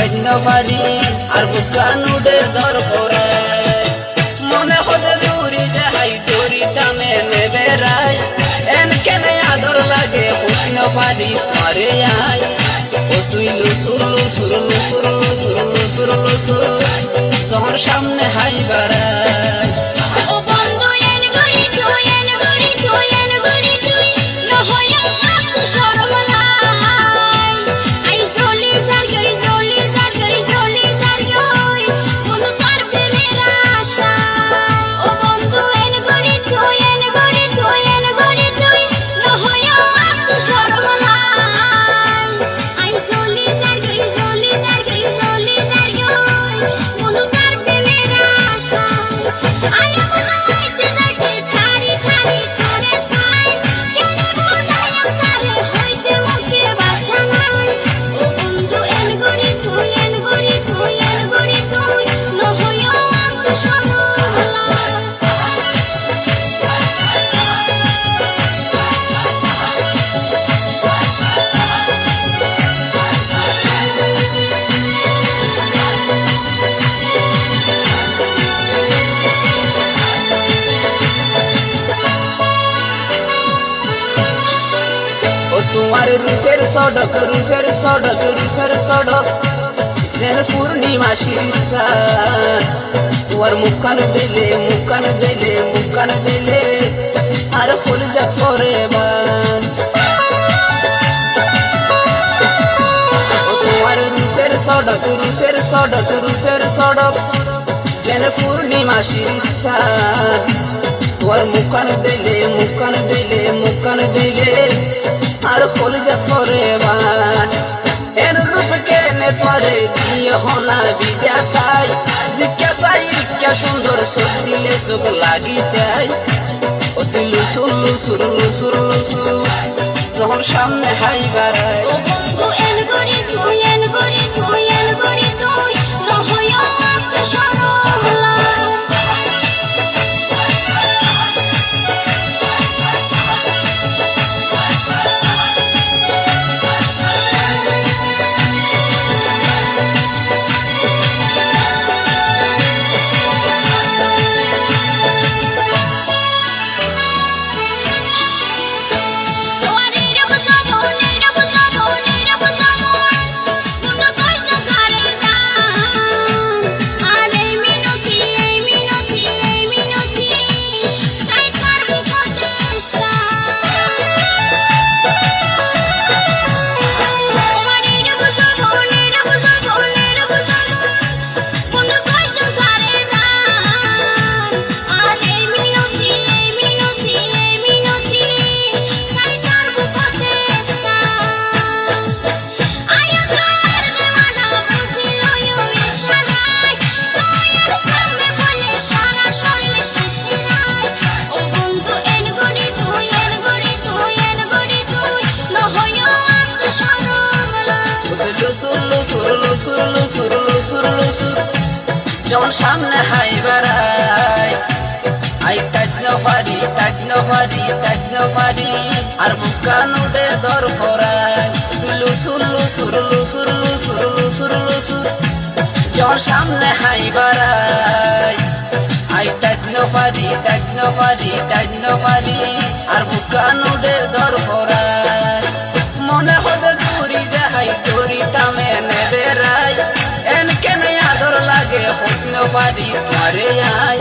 তাইন পারি আর বুকান উড়ে দর করে মনে হতে দূরি যাই দূরি দামে নেবে রাই এন কেনে আদর লাগে হুইন পারি তোমারে আই ও তুই লুসুর লুসুর লুসুর লুসুর লুসুর লুসুর তোর সামনে হাই বাড়াই তোমার রূপের সড়ক রূপের সড়ক রূপের সড়ক যেন পূর্ণিমা শিরিষা তোমার মুখান দিলে মুখান দিলে মুখান দিলে আর ফুল যা করে বান তোমার রূপের সড়ক রূপের সড়ক রূপের সড়ক যেন পূর্ণিমা শিরিষা তোমার মুখান দিলে মুখান দিলে মুখান দিলে আর ফুল যা করে বান এর রূপ কেনে তোরে দিয়ে হলা বিদাতাই জিজ্ঞাসাই কে সুন্দর সুর দিলে সুখ লাগিতাই ও দিল সুরলু সুরলু সুরলু সুর শহর সামনে হাই বাড়াই ও বন্ধু এন গরি তুই এন গরি তুই এন গরি তুই নহয়া সরলা যখন সামনে হাই বাড়াই আই তাজন ফারি তাজন ফারি তাজন ফারি আর বুকান উড়ে দর ফরাই তুলু সুরলু সুরলু সুরলু সুরলু সুরলু সুর যখন সামনে হাই বাড়াই আই তাজন ফারি তাজন ফারি তাজন ফারি আর বুকান উড়ে দর ফরাই মনে হতে দূরি যাই দূরি তামে নেবে রাই এন কেনে আদর লাগে হুইন পারি তোমারে আই